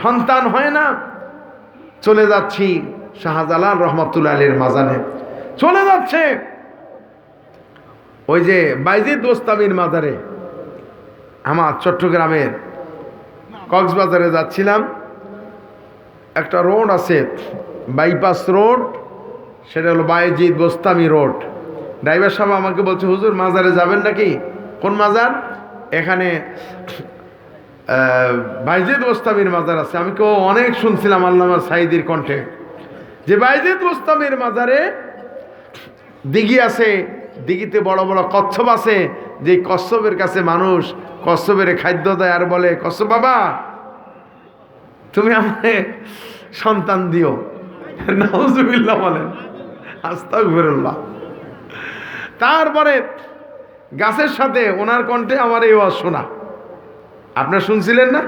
সন্তান হয় না, চলে যাচ্ছি শাহজালাল রহমতুল্লাহ আলাইহির মাজারে, চলে যাচ্ছে ওই যে বাইজিদ বোস্তামির মাজারে। আমার চট্টগ্রামের কক্সবাজারে যাচ্ছিলাম, একটা রোড আছে বাইপাস রোড, সেটা হলো বাইজিদ বোস্তামি রোড। ড্রাইভার সাহেব আমাকে বলছে, হুজুর মাজারে যাবেন নাকি? কোন মাজার? এখানে বাইজিদ বোস্তামির মাজার আছে। আমি কেউ অনেক শুনছিলাম আল্লামা সাঈদীর কণ্ঠে যে বাইজিদ বোস্তামির মাজারে দিঘি আছে, দিঘিতে বড় বড় কচ্ছপ আছে, যে কচ্ছপের কাছে মানুষ কচ্ছপের খাদ্য দেয় আর বলে, কচ্ছপ বাবা তুমি আমাকে সন্তান দিও। নাউজুবিল্লাহ বলেন, আস্তাগফিরুল্লাহ। তারপরে গাছের সাথে ওনার কণ্ঠে আমার এই ওয়াজ শোনা, আপনারা শুনছিলেন না?